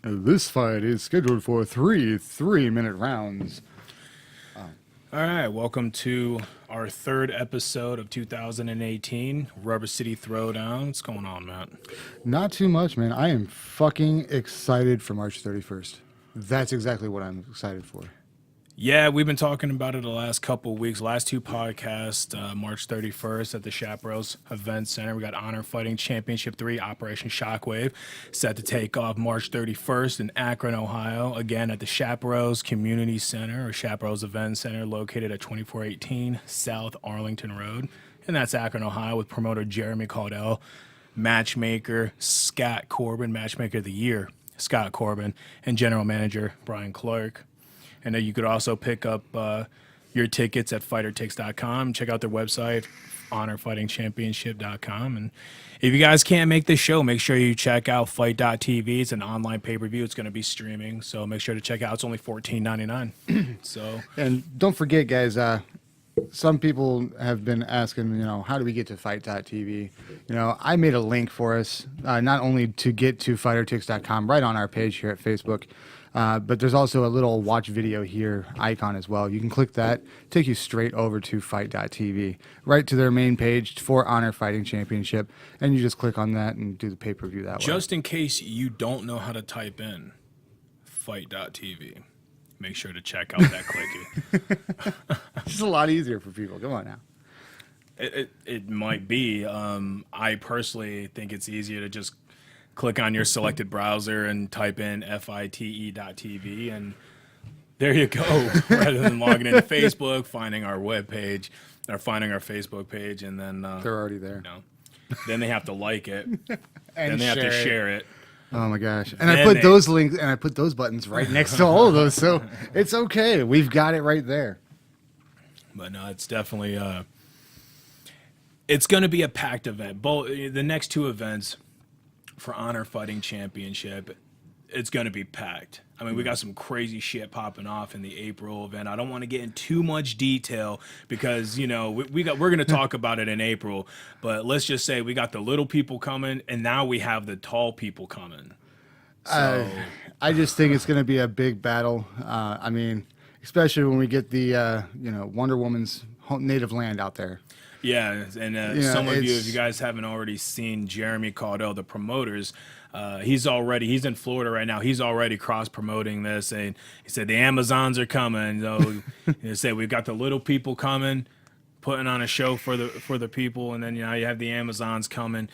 This fight is scheduled for three-minute rounds. All right, welcome to our third episode of 2018, Rubber City Throwdown. What's going on, Matt? Not too much, man. I am fucking excited for March 31st. That's exactly what I'm excited for. Yeah, we've been talking about it the last couple of weeks. Last two podcasts, March 31st at the Chaparrals Event Center. We got Honor Fighting Championship 3, Operation Shockwave, set to take off March 31st in Akron, Ohio. Again, at the Chaparrals Community Center or Chaparrals Event Center, located at 2418 South Arlington Road. And that's Akron, Ohio, with promoter Jeremy Caudell, matchmaker Scott Corbin, matchmaker of the year Scott Corbin, and general manager Brian Clark. And then you could also pick up your tickets at fightertix.com. Check out their website, honorfightingchampionship.com. And if you guys can't make this show, make sure you check out fight.tv. It's an online pay-per-view. It's going to be streaming, so make sure to check out. It's only $14.99. So, and don't forget, guys, some people have been asking, how do we get to fight.tv? I made a link for us, not only to get to fightertix.com right on our page here at Facebook, but there's also a little watch video here icon as well. You can click that, take you straight over to fight.tv, right to their main page for Honor Fighting Championship, and you just click on that and do the pay-per-view that way. Just in case you don't know how to type in fight.tv, make sure to check out that clicky. It's just a lot easier for people. Come on now. It might be. I personally think it's easier to just click on your selected browser and type in fite.tv, and there you go. Rather than logging into Facebook, finding our webpage, or finding our Facebook page, and then they're already there. Then they have to like it, and then they have to share it. Oh my gosh! And I put those links and I put those buttons right next to all of those, so it's okay. We've got it right there. But no, it's definitely it's going to be a packed event. Both the next two events for Honor Fighting Championship, it's going to be packed. I mean, we got some crazy shit popping off in the April event. I don't want to get in too much detail because, we're going to talk about it in April, but let's just say we got the little people coming and now we have the tall people coming. So I just think it's going to be a big battle. I mean, especially when we get the, Wonder Woman's native land out there. Yeah, and some of you, if you guys haven't already seen Jeremy Caudell, the promoters, he's in Florida right now. He's already cross-promoting this, and he said the Amazons are coming. So he said we've got the little people coming, putting on a show for the people, and then you have the Amazons coming.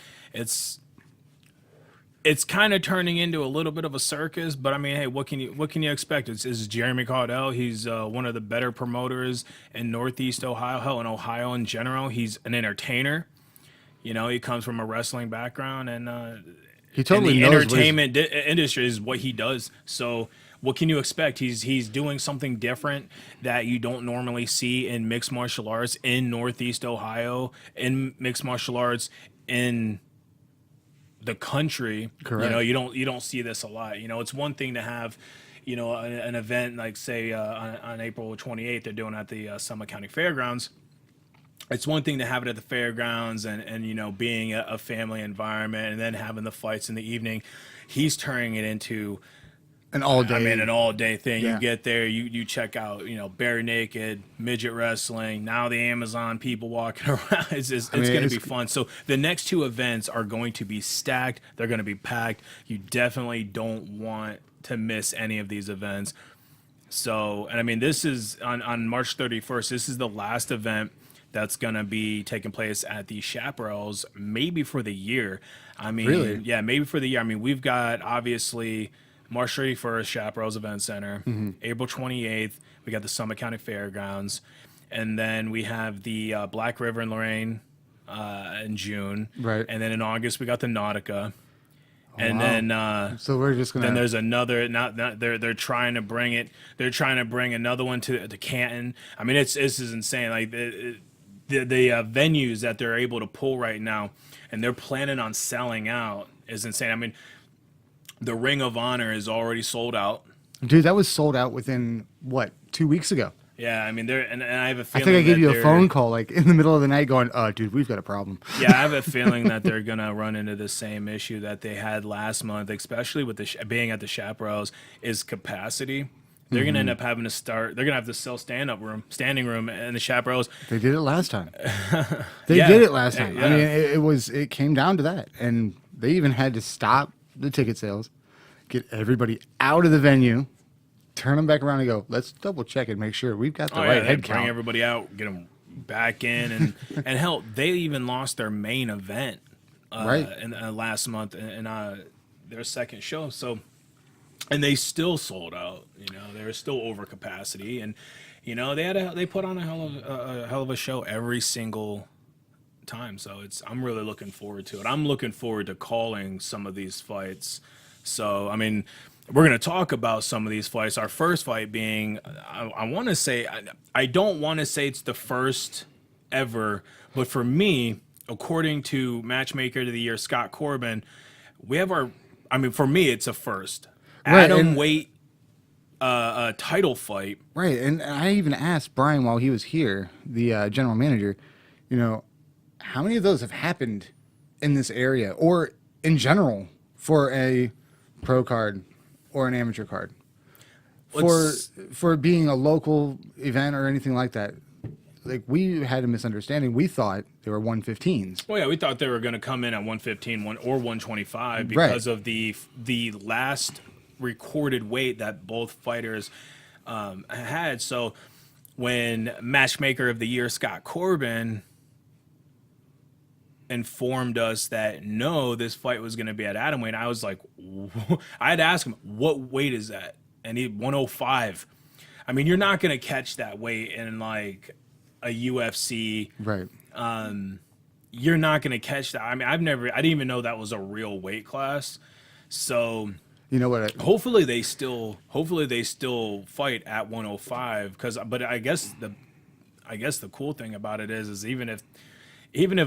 It's kind of turning into a little bit of a circus, but I mean, hey, what can you expect? It's Jeremy Caudell. He's one of the better promoters in Northeast Ohio, hell, in Ohio in general. He's an entertainer. He comes from a wrestling background, and he totally knows knows entertainment industry is what he does. So what can you expect? He's doing something different that you don't normally see in mixed martial arts in Northeast Ohio, in mixed martial arts in the country. Correct. You don't see this a lot. It's one thing to have an event like, say, on April 28th they're doing at the Summit County Fairgrounds. It's one thing to have it at the fairgrounds and being a family environment, and then having the fights in the evening. He's turning it into an all-day thing. Yeah. You get there, you check out, bare naked, midget wrestling. Now the Amazon people walking around. It's going to be fun. So the next two events are going to be stacked. They're going to be packed. You definitely don't want to miss any of these events. So, and I mean, this is on March 31st. This is the last event that's going to be taking place at the Chaparrals, maybe for the year. I mean, really? Yeah, maybe for the year. I mean, we've got, obviously, March 31st, Chaparrals Event Center. Mm-hmm. April 28th, we got the Summit County Fairgrounds. And then we have the Black River in Lorraine in June. Right. And then in August, we got the Nautica. And wow. then so we're just gonna. Then there's another. They're trying to bring it. They're trying to bring another one to Canton. I mean, this is insane. Like the venues that they're able to pull right now, and they're planning on selling out, is insane. I mean, the Ring of Honor is already sold out. Dude, that was sold out within, 2 weeks ago? Yeah, I mean, and I have a I feeling think I gave that you a they're- phone call like in the middle of the night, going, dude, we've got a problem." Yeah, I have a feeling that they're gonna run into the same issue that they had last month, especially with the being at the Chaparrals, is capacity. They're gonna end up having to start. They're gonna have to sell standing room, and the Chaparrals. They did it last time. They Yeah, did it last time. yeah. I mean, it came down to that, and they even had to stop the ticket sales, get everybody out of the venue, turn them back around, and go, "Let's double check and make sure we've got the right they head bring count." everybody out, get them back in, and hell, they even lost their main event Right. in last month in their second show. So, and they still sold out. You know, they were still over capacity, and you know they put on a hell of a show every single time. So I'm really looking forward to it. I'm looking forward to calling some of these fights. So I mean, we're gonna talk about some of these fights. Our first fight being, I want to say, I don't want to say it's the first ever, but for me, according to Matchmaker of the Year Scott Corbin, we have our. I mean, for me, it's a first. Right, Atom and- weight title fight. Right, and I even asked Brian while he was here, the general manager, you know, how many of those have happened in this area or in general for a pro card or an amateur card Let's- for being a local event or anything like that. Like, we had a misunderstanding. We thought they were 115s. Well, yeah, we thought they were going to come in at 115 or 125 because of the last recorded weight that both fighters had. So when Matchmaker of the Year Scott Corbin informed us that no, this fight was going to be at atom weight, I was like, I had to ask him, what weight is that? And he 105. I mean, you're not going to catch that weight in like a UFC. Right. You're not going to catch that. I mean, I didn't even know that was a real weight class. So You know what? hopefully they still fight at 105 but I guess the cool thing about it is even if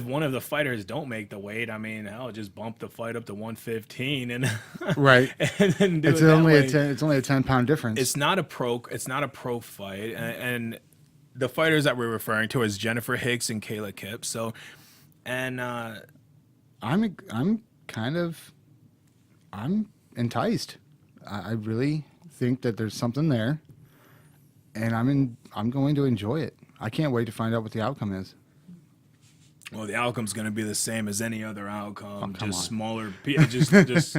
one of the fighters don't make the weight, I mean, hell, just bump the fight up to 115 and Right. and then do It's it that only way. it's only a 10-pound difference. It's not a pro fight, and the fighters that we're referring to is Jennifer Hicks and Kayla Kipp. So, and I'm enticed. I really think that there's something there, and I'm going to enjoy it. I can't wait to find out what the outcome is. well, the outcome's going to be the same as any other outcome, come just on. smaller, just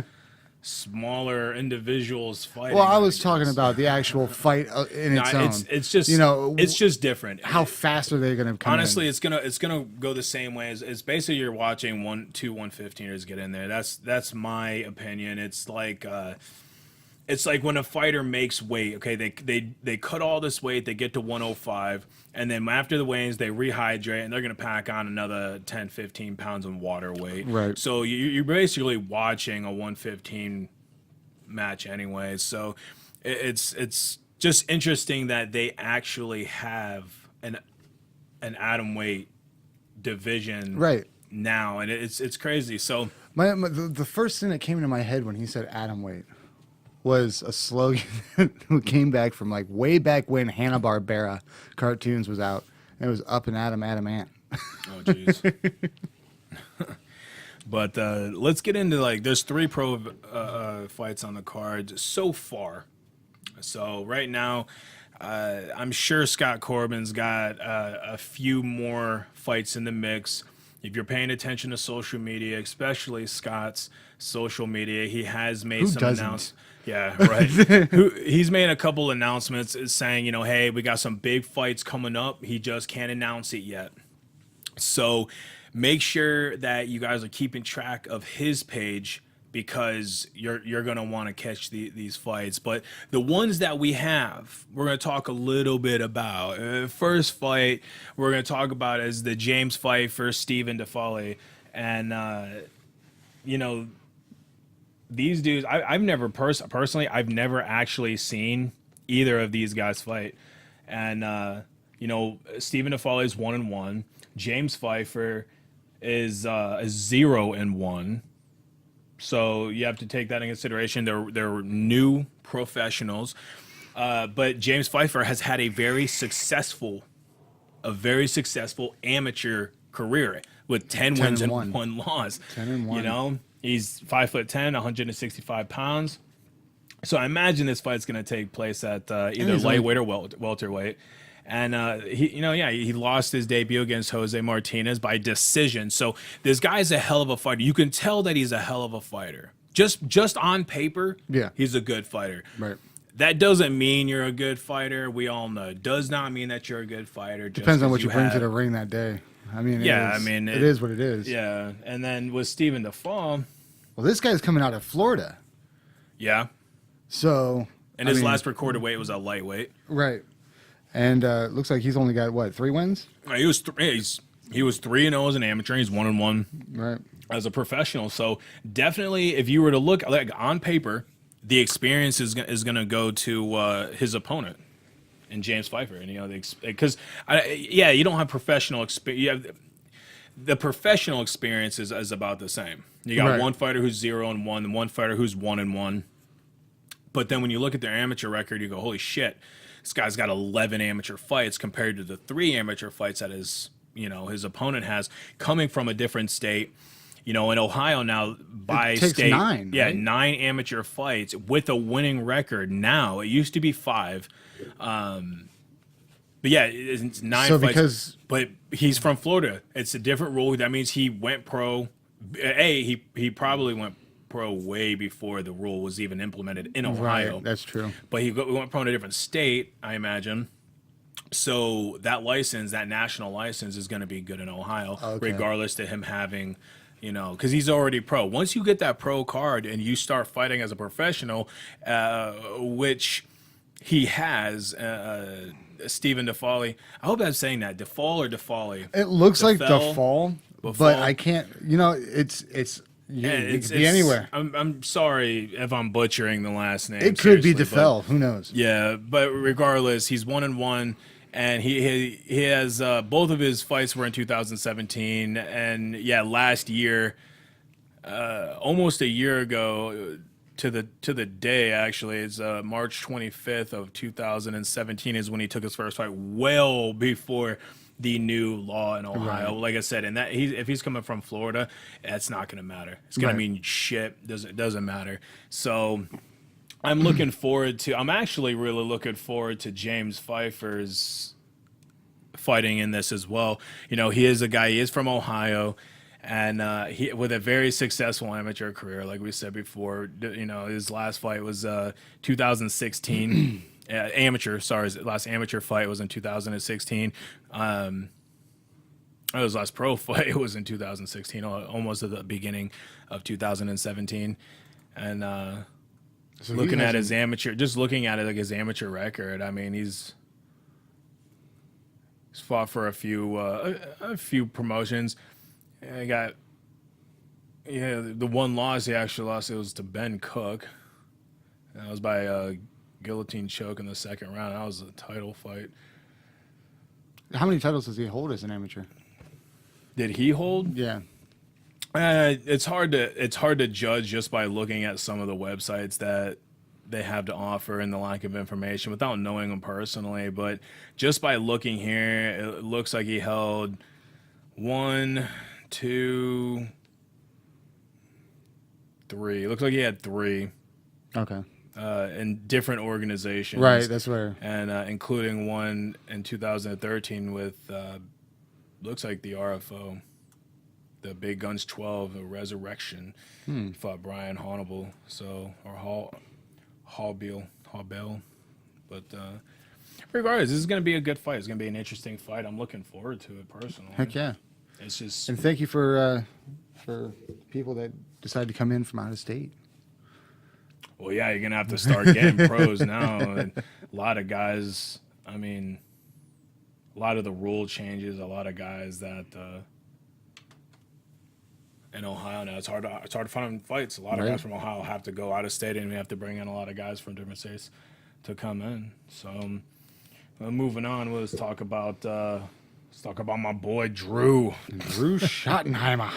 smaller individuals fighting. Well, I was guess. talking about the actual fight in No, its own. it's just, you know, it's just different. how fast are they going to come Honestly, in? it's gonna go the same way as it's basically you're watching two 115ers get in there. That's my opinion. It's like when a fighter makes weight. Okay, they cut all this weight, they get to 105, and then after the weigh-ins they rehydrate and they're gonna pack on another 10, 15 pounds of water weight. Right. So you're basically watching a 115 match anyway. So it's just interesting that they actually have an atom weight division Right. now, and it's crazy. So The first thing that came into my head when he said atom weight was a slogan that came back from like way back when Hanna-Barbera cartoons was out. And it was up and atom, atom ant. oh jeez. But let's get into there's 3 pro fights on the card so far. So right now, I'm sure Scott Corbin's got a few more fights in the mix. If you're paying attention to social media, especially Scott's social media, he has made some doesn't? announcements. Yeah, right. He's made a couple announcements saying, hey, we got some big fights coming up. He just can't announce it yet. So make sure that you guys are keeping track of his page because you're going to want to catch these fights. But the ones that we have, we're going to talk a little bit about. First fight we're going to talk about is the James fight for Stephen DeFalle. And, these dudes, I've never personally, I've never actually seen either of these guys fight. And, Stephen DeFalle is 1-1. James Pfeiffer is 0-1. So you have to take that in consideration. They're new professionals. But James Pfeiffer has had a very successful amateur career with 10 wins and 1. 1 loss. 10 and 1. You know, he's 5'10", 165 pounds. So I imagine this fight's going to take place at either lightweight or welterweight. And he lost his debut against Jose Martinez by decision. So this guy's a hell of a fighter. You can tell that he's a hell of a fighter. Just on paper, he's a good fighter. Right. That doesn't mean you're a good fighter. We all know. It does not mean that you're a good fighter. Depends on what you bring to the ring that day. I mean, it is what it is. Yeah. And then with Stephen DeFall. Well, this guy's coming out of Florida. Yeah. So. And his last recorded weight was a lightweight. Right. And looks like he's only got, what, 3 wins? He was 3-0 as an amateur. He's 1-1 right. as a professional. So definitely, if you were to look like on paper, the experience is going to go to his opponent, and James Pfeiffer. And because you don't have professional experience. The professional experience is about the same. You got one fighter who's 0-1, and one fighter who's 1-1. But then when you look at their amateur record, you go, holy shit, this guy's got 11 amateur fights compared to the 3 amateur fights that his opponent has, coming from a different state. In Ohio now, by it takes state, 9, right? 9 amateur fights with a winning record. Now it used to be 5, but it's 9 fights. But he's from Florida. It's a different rule. That means he went pro. He probably went pro way before the rule was even implemented in Ohio. Right, that's true. But he went pro in a different state, I imagine. So that license, that national license, is going to be good in Ohio, regardless to him having, because he's already pro. Once you get that pro card and you start fighting as a professional, which he has, Stephen DeFally. I hope I'm saying that. DeFall or DeFally? It looks like DeFall, but I can't, it's it could be anywhere. I'm sorry if I'm butchering the last name. It could be DeFell. Who knows? Yeah, but regardless, he's 1-1. And he has both of his fights were in 2017, and last year, almost a year ago to the day actually, it's March 25th of 2017 is when he took his first fight, well before the new law in Ohio. Like I said, and that if he's coming from Florida, that's not going to matter. It's going to mean shit. Doesn't matter. So. I'm actually really looking forward to James Pfeiffer's fighting in this as well. He is a guy, he is from Ohio, and he with a very successful amateur career, like we said before. His last fight was 2016. His last amateur fight was in 2016. His last pro fight was in 2016, almost at the beginning of 2017. And so looking at his amateur record, I mean, he's fought for a few promotions. I got the one loss he actually lost. It was to Ben Cook. That was by a guillotine choke in the second round. That was a title fight. How many titles does he hold as an amateur? Did he hold? Yeah. It's hard to judge just by looking at some of the websites that they have to offer and the lack of information without knowing them personally. But just by looking here, it looks like he held 1, 2, 3. It looks like he had 3. Okay. In different organizations. Right, that's where. And including one in 2013 with looks like the RFO. The Big Guns 12, a Resurrection, fought Brian Hannibal, or Hallbell. But regardless, this is going to be a good fight. It's going to be an interesting fight. I'm looking forward to it personally. Heck yeah. It's just. And thank you for people that decide to come in from out of state. Well, yeah, you're going to have to start getting pros now. And a lot of guys, I mean, a lot of the rule changes, a lot of guys that. In Ohio now, it's hard to find fights. A lot of guys from Ohio have to go out of state, and we have to bring in a lot of guys from different states to come in. So, moving on, let's talk about my boy Drew Schottenheimer,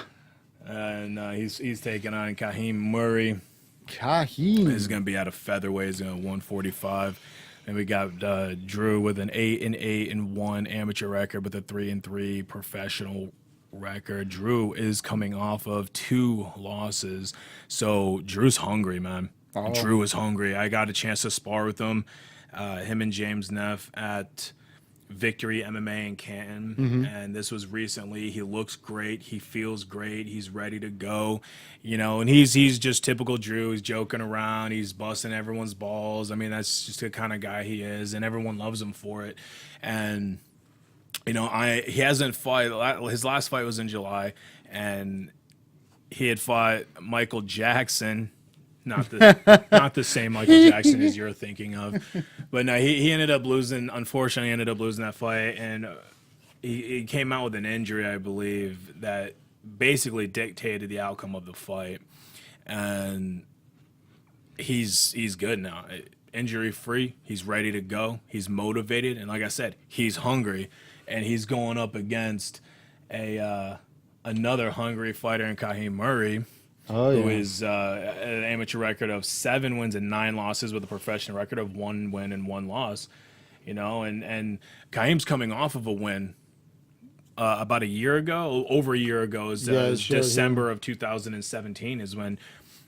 and he's taking on Kahim Murray. Kahim He's going to be out of featherweight. He's going to 145. And we got Drew with an 8-8-1 amateur record with a 3-3 professional record. Drew is coming off of 2 losses, so Drew's hungry, man. Oh. Drew is hungry. I got a chance to spar with him, him and James Neff at Victory MMA in Canton, and this was recently. He looks great. He feels great. He's ready to go, and he's just typical Drew. He's joking around. He's busting everyone's balls. I mean, that's just the kind of guy he is, and everyone loves him for it. And he hasn't fought. His last fight was in July, and he had fought Michael Jackson. Not the same Michael Jackson as you're thinking of, but no, he ended up losing. Unfortunately, ended up losing that fight, and he came out with an injury, I believe, that basically dictated the outcome of the fight. And he's good now, injury free. He's ready to go. He's motivated, and like I said, he's hungry, and he's going up against another hungry fighter in Kahim Murray. Who is an amateur record of 7 wins and 9 losses with a professional record of 1 win and 1 loss, and Kahim's coming off of a win about a year ago, over a year ago, is December of 2017 is when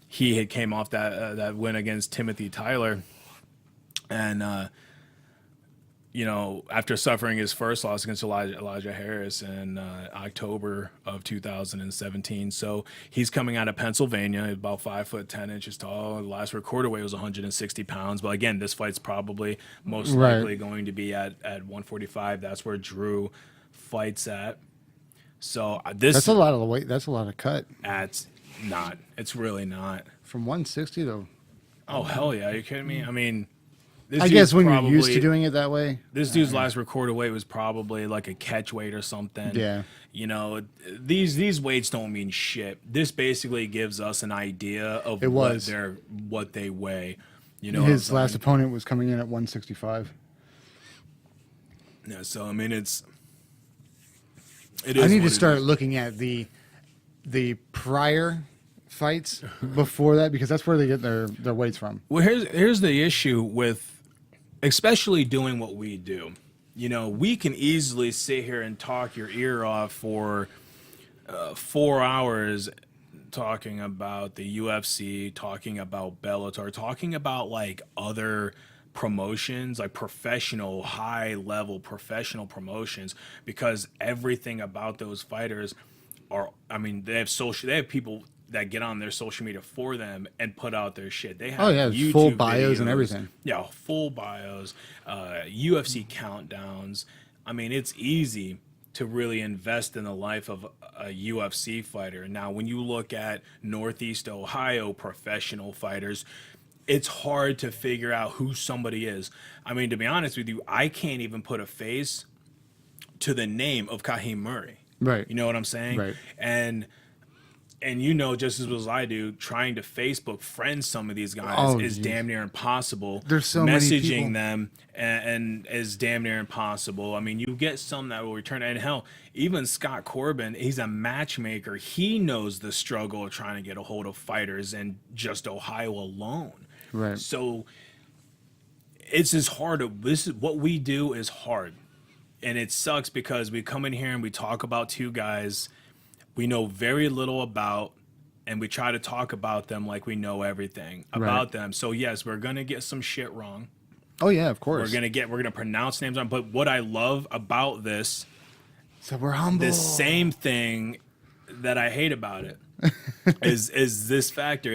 he had came off that win against Timothy Tyler, and after suffering his first loss against Elijah Harris in October of 2017. So he's coming out of Pennsylvania, about 5'10" tall. The last recorded weight was 160 pounds. But again, this fight's probably most likely going to be at 145. That's where Drew fights at. So that's a lot of the weight. That's a lot of cut. It's not. It's really not. From 160 to. Oh, hell yeah. Are you kidding me? I mean, I guess when you're used to doing it that way. This dude's last recorded weight was probably like a catch weight or something. Yeah. These weights don't mean shit. This basically gives us an idea of what they weigh. His last opponent was coming in at 165. Yeah, so I mean it is. I need to start looking at the prior fights before that, because that's where they get their weights from. Well, here's the issue with especially doing what we do. We can easily sit here and talk your ear off for 4 hours talking about the UFC, talking about Bellator, talking about like other promotions, like high level professional promotions, because everything about those fighters they have people that get on their social media for them and put out their shit. They have YouTube full bios videos, and everything. Yeah, full bios, UFC countdowns. I mean, it's easy to really invest in the life of a UFC fighter. Now, when you look at Northeast Ohio professional fighters, it's hard to figure out who somebody is. I mean, to be honest with you, I can't even put a face to the name of Kahim Murray. Right. You know what I'm saying? Right. And just as well as I do, trying to Facebook friend some of these guys is damn near impossible. There's so many people. Messaging them and is damn near impossible. I mean, you get some that will return. And hell, even Scott Corbin, he's a matchmaker. He knows the struggle of trying to get a hold of fighters in just Ohio alone. Right. So it's as hard. What we do is hard. And it sucks because we come in here and we talk about 2 guys we know very little about, and we try to talk about them like we know everything about them. So yes, we're gonna get some shit wrong. Oh yeah, of course. We're gonna pronounce names wrong. But what I love about this, so we're humble. The same thing that I hate about it is this factor.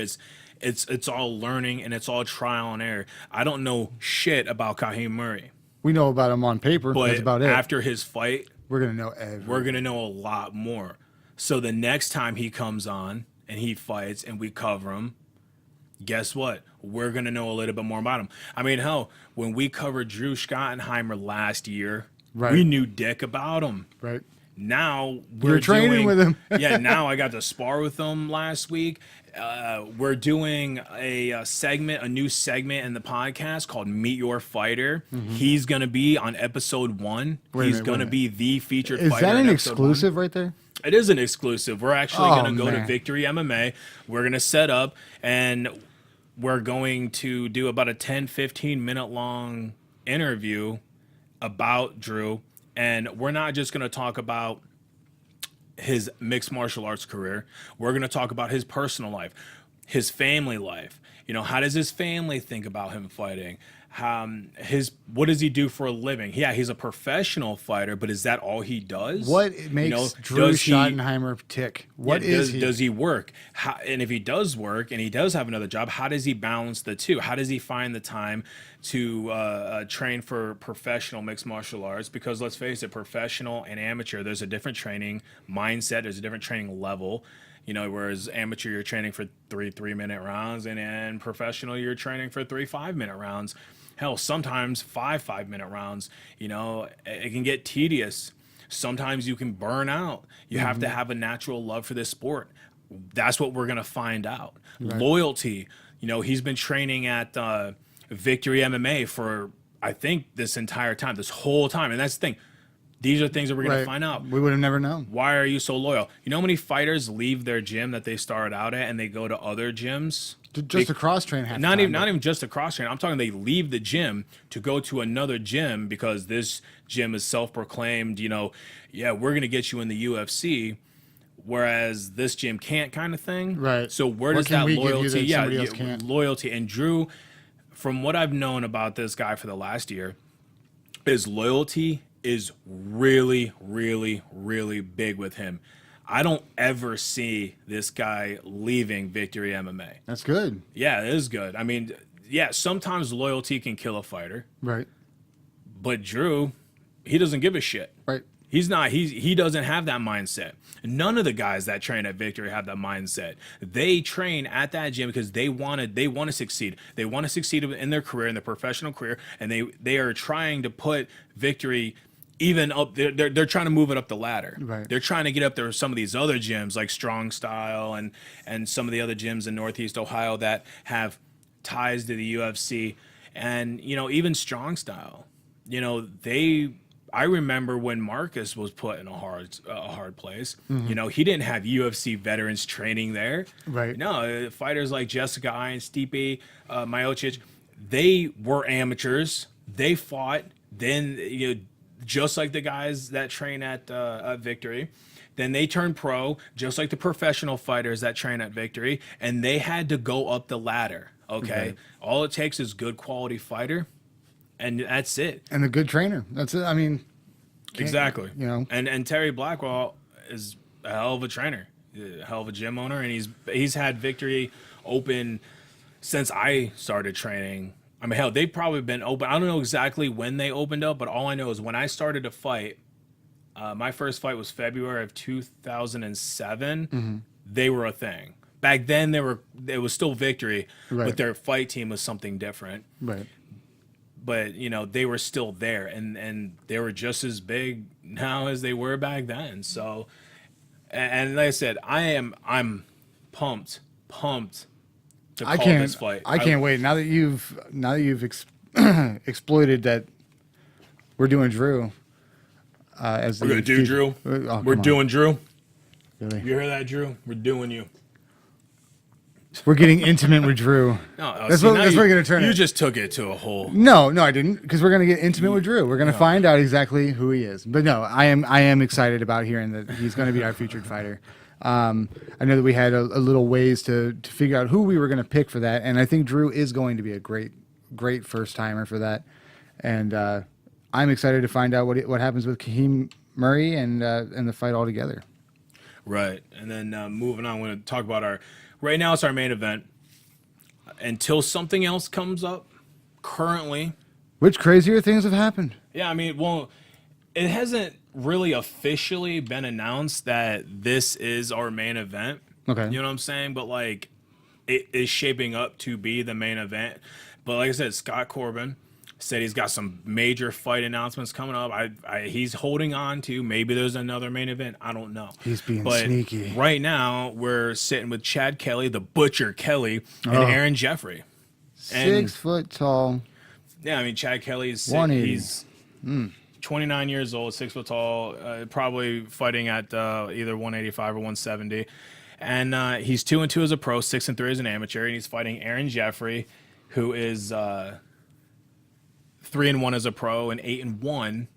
It's all learning and it's all trial and error. I don't know shit about Kahim Murray. We know about him on paper, but that's about it. After his fight, we're gonna know everything. We're gonna know a lot more. So the next time he comes on and he fights and we cover him, guess what? We're going to know a little bit more about him. I mean, hell, when we covered Drew Schottenheimer last year, we knew dick about him. Right. Now we're training with him. Yeah, now I got to spar with him last week. We're doing a new segment in the podcast called Meet Your Fighter. Mm-hmm. He's going to be on episode 1. He's going to be the featured fighter. Is that an exclusive right there? It is an exclusive. We're actually going to go to Victory MMA. We're going to set up, and we're going to do about a 10, 15-minute long interview about Drew, and we're not just going to talk about his mixed martial arts career. We're going to talk about his personal life, his family life. You know, how does his family think about him fighting? What does he do for a living? Yeah, he's a professional fighter, but is that all he does? What makes Drew Schottenheimer tick? What is he? Does he work? And if he does work and he does have another job, how does he balance the two? How does he find the time to train for professional mixed martial arts? Because let's face it, professional and amateur, there's a different training mindset. There's a different training level. You know, whereas amateur, you're training for 3 3-minute rounds, and professional, you're training for 3 5-minute rounds. Hell, sometimes 5 5-minute rounds. You know, it can get tedious. Sometimes you can burn out. You have to have a natural love for this sport. That's what we're going to find out. Right. Loyalty. You know, he's been training at Victory MMA for, I think, this entire time, this whole time. And that's the thing. These are things that we're going to find out. We would have never known. Why are you so loyal? You know how many fighters leave their gym that they started out at and they go to other gyms? Just a cross train. Not even just a cross train. I'm talking they leave the gym to go to another gym because this gym is self-proclaimed, you know, yeah, we're going to get you in the UFC, whereas this gym can't, kind of thing. Right. So where does that loyalty? That loyalty. And Drew, from what I've known about this guy for the last year, his loyalty is really, really, really big with him. I don't ever see this guy leaving Victory MMA. That's good. Yeah, it is good. I mean, yeah, sometimes loyalty can kill a fighter. Right. But Drew, he doesn't give a shit. Right. He doesn't have that mindset. None of the guys that train at Victory have that mindset. They train at that gym because they want to succeed. They want to succeed in their career, in their professional career, and they are trying to put Victory even up. They're trying to move it up the ladder. Right. They're trying to get up there with some of these other gyms like Strong Style and some of the other gyms in Northeast Ohio that have ties to the UFC. And, you know, even Strong Style, you know, I remember when Marcus was put in a hard place. You know, he didn't have UFC veterans training there. Right. No, fighters like Jessica I and Stipe Miocic, they were amateurs. They fought. Then, you know, just like the guys that train at Victory. Then they turned pro, just like the professional fighters that train at Victory, and they had to go up the ladder. Okay, all it takes is good quality fighter, and that's it. And a good trainer. That's it. I mean, exactly. You know, and Terry Blackwell is a hell of a trainer, a hell of a gym owner, and he's had Victory open since I started training. I mean, hell, they've probably been open. I don't know exactly when they opened up, but all I know is when I started to fight, my first fight was February of 2007. They were a thing. Back then, it was still Victory, but their fight team was something different. Right. But, you know, they were still there, and they were just as big now as they were back then. So, and like I said, I'm pumped to call this fight. I can't wait. Now that you've exploited that, we're doing Drew. We're gonna do Drew. We're doing Drew. Really? You hear that, Drew? We're doing you. We're getting intimate with Drew. No, that's what we're gonna turn. You just took it to a whole. No, I didn't. Because we're gonna get intimate with Drew. We're gonna find out exactly who he is. But no, I am excited about hearing that he's gonna be our featured fighter. I know that we had a little ways to figure out who we were gonna pick for that, and I think Drew is going to be a great first timer for that. And I'm excited to find out what happens with Kahim Murray and the fight altogether. Right, and then moving on, we're going to talk about right now it's our main event. Until something else comes up, currently. Which crazier things have happened? Yeah, I mean, well, it hasn't really officially been announced that this is our main event. Okay. You know what I'm saying? But, like, it is shaping up to be the main event. But like I said, Scott Corbin said he's got some major fight announcements coming up. He's holding on to. Maybe there's another main event. I don't know. He's being sneaky. Right now, we're sitting with Chad Kelly, the Butcher Kelly, and Aaron Jeffrey. 6 foot tall. Yeah, I mean, Chad Kelly's 180. He's 29 years old, 6 foot tall, probably fighting at either 185 or 170. And he's 2-2 as a pro, 6-3 as an amateur, and he's fighting Aaron Jeffrey, who is 3-1 as a pro and 8-1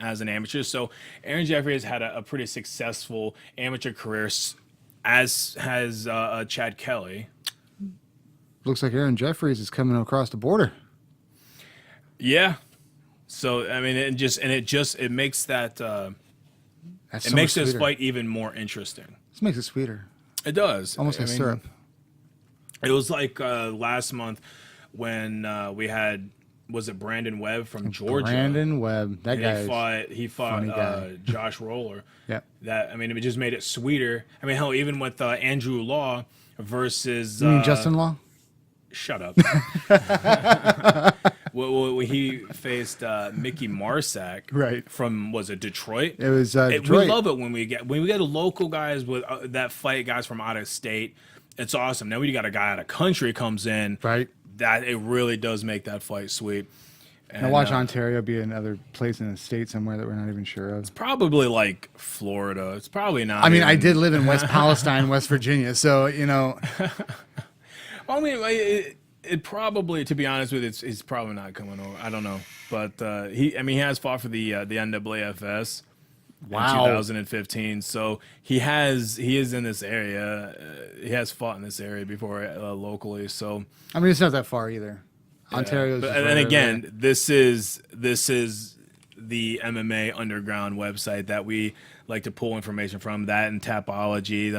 as an amateur. So Aaron Jeffrey has had a pretty successful amateur career, as has Chad Kelly. Looks like Aaron Jeffries is coming across the border. Yeah. So I mean, it makes that That's it so makes much this sweeter. fight even more interesting. This makes it sweeter. It does. Almost like syrup. It was like last month when we had, was it Brandon Webb from Georgia? Brandon Webb. That guy. He fought guy. Josh Roller. Yeah. That, I mean, it just made it sweeter. I mean, hell, even with Andrew Law versus You mean Justin Law? Shut up. Well, he faced Mickey Marsack, Right. from, was it Detroit? It was We Detroit. love it when we get local guys with that fight guys from out of state. It's awesome. Now we got a guy out of country comes in. Right. That it really does make that fight sweet. And Now watch Ontario be another place in the state somewhere that we're not even sure of. probably like Florida. It's probably not. I mean, I even- did live in West Palestine, West Virginia, so you know. I mean, it probably, to be honest with you, it's probably not coming over. I don't know, but he has fought for the NAAFS Wow. in 2015. So he is in this area. He has fought in this area before locally. So I mean, it's not that far either. Ontario's. But, just and right then over again, there. this is the MMA Underground website that we like to pull information from. That and Tapology.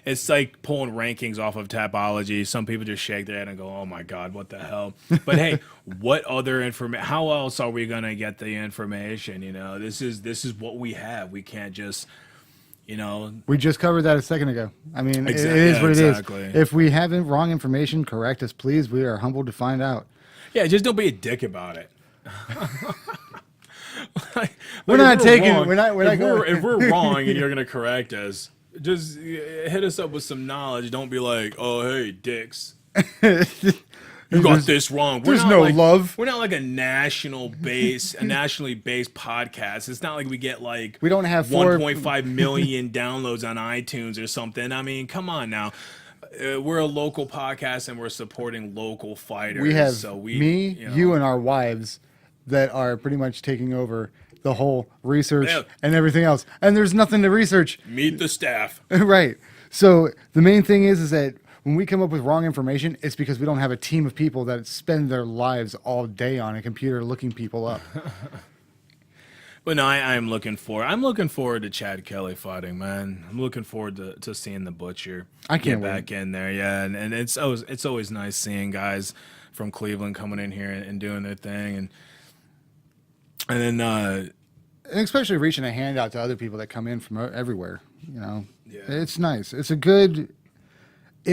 It's like pulling rankings off of Tapology. Some people just shake their head and go, "Oh my God, what the hell?" But hey, what other information? How else are we gonna get the information? You know, this is what we have. We can't just, you know. We just covered that a second ago. I mean, it Exactly, is yeah, what it exactly. is. If we have wrong information, correct us, please. We are humbled to find out. Yeah, just don't be a dick about it. We're not if taking. wrong- We're not going. if we're wrong and you're gonna correct us, just hit us up with some knowledge. Don't be like, "Oh, hey, dicks, you got this wrong." there's no love. We're not like a nationally based podcast. It's not like we get like We don't have 4 1.5 million downloads on iTunes or something. I mean, come on now. We're a local podcast and we're supporting local fighters. We have so you, and our wives that are pretty much taking over the whole research Yeah. and everything else. And there's nothing to research. meet the staff. Right. So the main thing is that when we come up with wrong information, it's because we don't have a team of people that spend their lives all day on a computer looking people up. But no, I'm looking forward to Chad Kelly fighting, man. I'm looking forward to seeing the Butcher. I can't get back in there, yeah. And it's always nice seeing guys from Cleveland coming in here and doing their thing, and then And especially reaching a hand out to other people that come in from everywhere. You know, Yeah. It's nice. It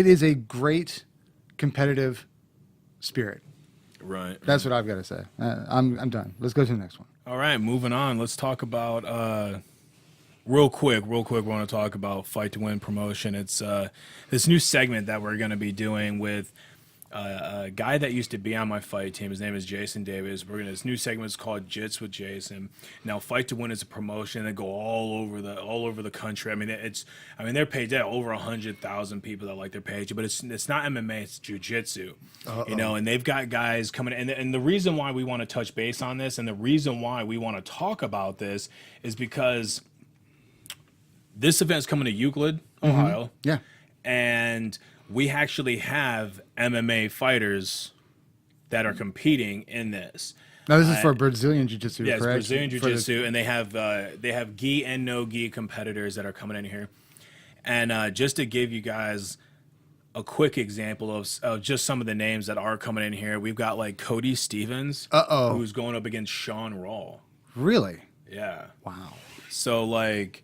is a great competitive spirit. right. That's what I've got to say. I'm done. Let's go to the next one. All right, moving on. Let's talk about real quick. We want to talk about Fight to Win promotion. It's this new segment that we're going to be doing with a guy that used to be on my fight team. His name is Jason Davis. This new segment is called Jits with Jason. Now, Fight to Win is a promotion that go all over the country. I mean, their page, they have over 100,000 people that like their page, but it's not MMA, it's jiu-jitsu. You know, and they've got guys coming in. And the reason why we want to touch base on this and the reason why we want to talk about this is because this event's coming to Euclid, Ohio. Yeah. And we actually have MMA fighters that are competing in this. Now this is for Brazilian Jiu-Jitsu, Yeah, it's correct? Brazilian For the- Jiu-Jitsu, and they have gi and no gi competitors that are coming in here. And just to give you guys a quick example of just some of the names that are coming in here, we've got like Cody Stevens, who's going up against Sean Rawl. Really? Yeah. Wow. So like,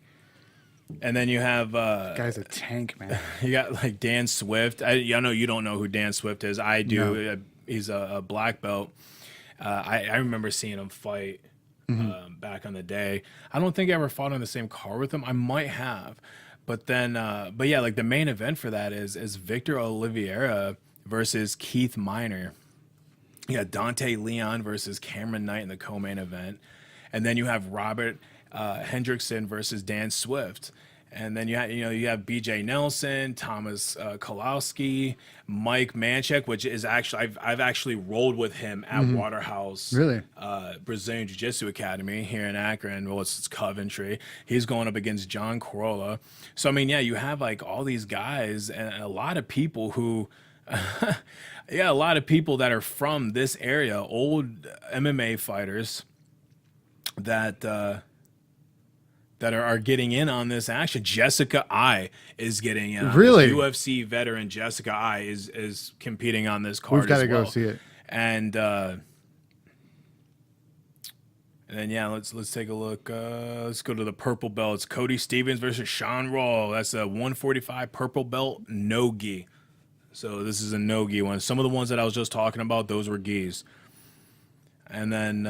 and then you have Guy's a tank, man. you got like Dan Swift. I know you don't know who Dan Swift is. I do. No. He's a black belt. I remember seeing him fight back on the day. I don't think I ever fought on the same card with him. I might have. But then, but yeah, like the main event for that is Victor Oliveira versus Keith Minor. You got Dante Leon versus Cameron Knight in the co-main event. And then you have Robert Hendrickson versus Dan Swift. And then you have B.J. Nelson, Thomas Kolowski, Mike Manchek, which is actually I've actually rolled with him at Waterhouse, Really? Brazilian Jiu-Jitsu Academy here in Akron. Well, it's Coventry. He's going up against John Corolla. So I mean, yeah, you have like all these guys and a lot of people who. Yeah, a lot of people that are from this area, old MMA fighters that are getting in on this action. Jessica I is getting in. Really? UFC veteran Jessica I is competing on this card. We've got to as well. go see it. And then yeah, let's take a look. Let's go to the purple belts. Cody Stevens versus Sean Rawl. That's a 145 purple belt no gi. So this is a no gi one. Some of the ones that I was just talking about, those were gis. And then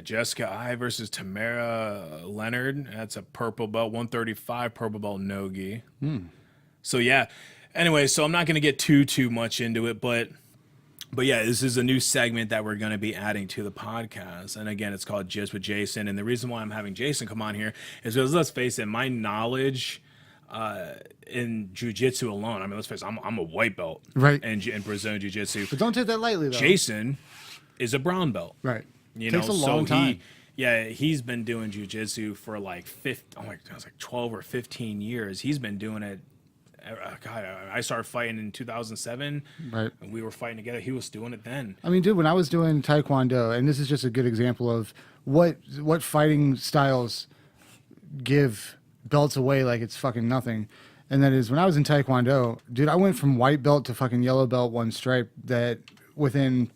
Jessica I versus Tamara Leonard. That's a purple belt, 135 purple belt no gi. So yeah. Anyway, so I'm not going to get too much into it, but yeah, this is a new segment that we're going to be adding to the podcast. And again, it's called Just with Jason. And the reason why I'm having Jason come on here is because, let's face it, my knowledge in jiu-jitsu alone, I mean, let's face it, I'm a white belt Right. in Brazilian jiu-jitsu. But don't take that lightly, though. Jason is a brown belt. Right. You Takes know, a long time. He's been doing jiu-jitsu for like 12 or 15 years. He's been doing it. God, I started fighting in 2007. Right. And we were fighting together. He was doing it then. I mean, dude, when I was doing Taekwondo, and this is just a good example of what fighting styles give belts away like it's fucking nothing. And that is when I was in Taekwondo, dude, I went from white belt to fucking yellow belt, one stripe, that within,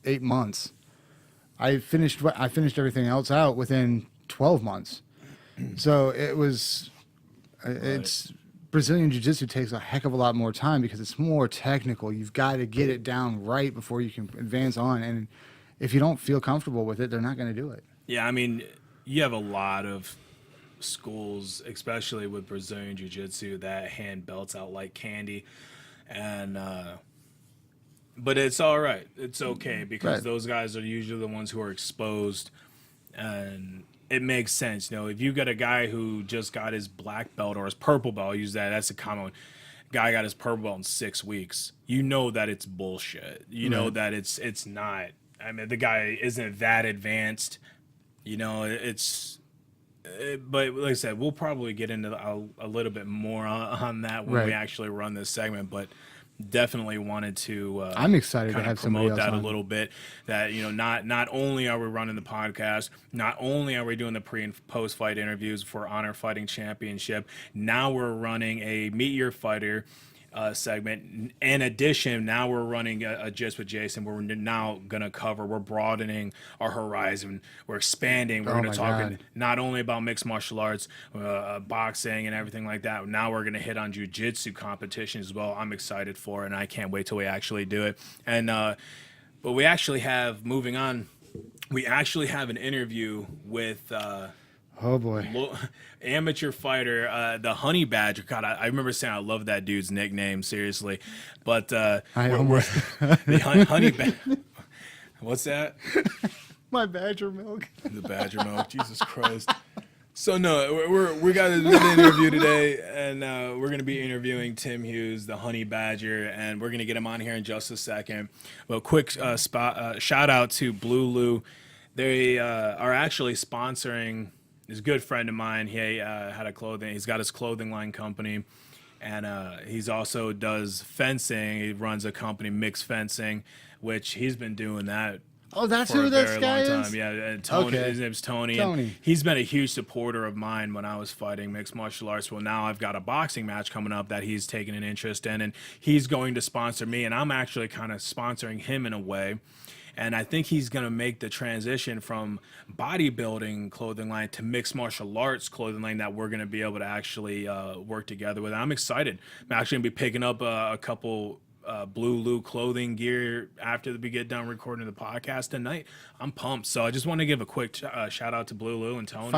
8 months. I finished everything else out within 12 months. So it's Brazilian Jiu-Jitsu takes a heck of a lot more time because it's more technical. You've got to get it down right before you can advance on. And if you don't feel comfortable with it, they're not going to do it. Yeah, I mean, you have a lot of schools, especially with Brazilian Jiu-Jitsu, that hand belts out like candy. And but it's all right. It's okay because Right. those guys are usually the ones who are exposed, and it makes sense. If you got a guy who just got his black belt or his purple belt, I'll use that. That's a common one. Guy got his purple belt in 6 weeks. You know that it's bullshit. You know that it's not. I mean, the guy isn't that advanced. But like I said, we'll probably get into a little bit more on that when we actually run this segment. But definitely wanted to I'm excited to kind of have somebody promote else that on. a little bit, that not only are we running the podcast, not only are we doing the pre and post fight interviews for Honor Fighting Championship, now we're running a Meet Your Fighter segment. In addition, now we're running a Just with Jason, where we're now going to we're broadening our horizon, we're expanding, we're going to talk not only about mixed martial arts, boxing and everything like that. Now we're going to hit on jiu-jitsu competition as well. I'm excited for it, and I can't wait till we actually do it. And but we actually have, moving on, we actually have an interview with Oh boy. amateur fighter, the Honey Badger. God, I remember saying I love that dude's nickname, seriously. But I almost the Honey Badger. What's that? my badger milk. The Badger Milk. Jesus Christ. So no, we got an interview today, and we're gonna be interviewing Tim Hughes, the Honey Badger, and we're gonna get him on here in just a second. But quick shout out to Blue Lou. They are actually sponsoring. He's a good friend of mine. He he's got his clothing line company, and he's also does fencing. He runs a company, Mixed Fencing, which he's been doing that. Oh, that's For who a this very guy long is? time. Yeah, and Tony. Okay. His name's Tony. Tony. And he's been a huge supporter of mine when I was fighting mixed martial arts. Well, now I've got a boxing match coming up that he's taken an interest in, and he's going to sponsor me, and I'm actually kind of sponsoring him in a way. And I think he's going to make the transition from bodybuilding clothing line to mixed martial arts clothing line that we're going to be able to actually work together with. I'm excited. I'm actually going to be picking up a couple Blue Lou clothing gear after we get done recording the podcast tonight. I'm pumped. So I just want to give a quick shout out to Blue Lou and Tony.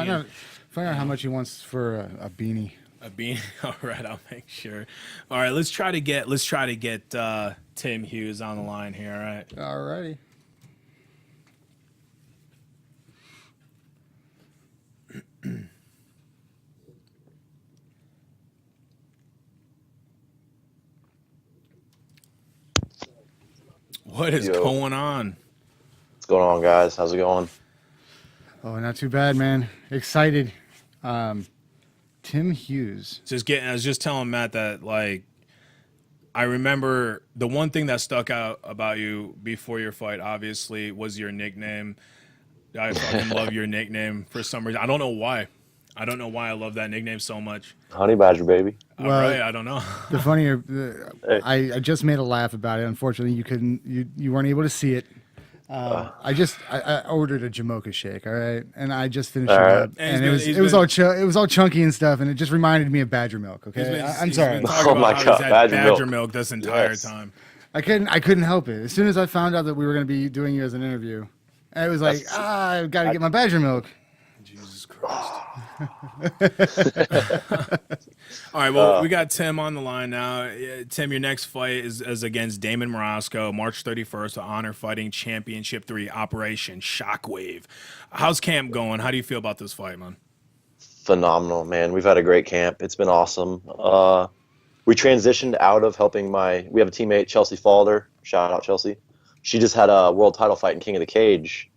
Find out how much he wants for a beanie. A beanie. All right, I'll make sure. All right, let's try to get Tim Hughes on the line here. All right. Alrighty. What is Yo. going on? What's going on, guys? How's it going? Oh, not too bad, man. Excited. Tim Hughes. I was just telling Matt that like I remember the one thing that stuck out about you before your fight, obviously, was your nickname. I fucking love your nickname for some reason. I don't know why. I don't know why I love that nickname so much. Honey Badger, baby. All Well, right, I don't know. The funnier, Hey. I just made a laugh about it. Unfortunately, you weren't able to see it. I ordered a Jamocha shake, all right, and I just finished All it right. up, And and it was all chunky and stuff, and it just reminded me of Badger milk. Okay, I'm He's sorry, been talking Oh my about how God, he's had Badger Badger milk. milk this entire Yes. time. I couldn't help it. As soon as I found out that we were going to be doing you as an interview, I was like, I've got to get my Badger milk. Jesus Christ. All right, well, we got Tim on the line now. Tim, your next fight is against Damon Morosko, March 31st, the Honor Fighting Championship 3, Operation Shockwave. How's camp going? How do you feel about this fight, man? Phenomenal, man. We've had a great camp. It's been awesome. We transitioned out of helping we have a teammate, Chelsea Falder. Shout out, Chelsea. She just had a world title fight in King of the Cage.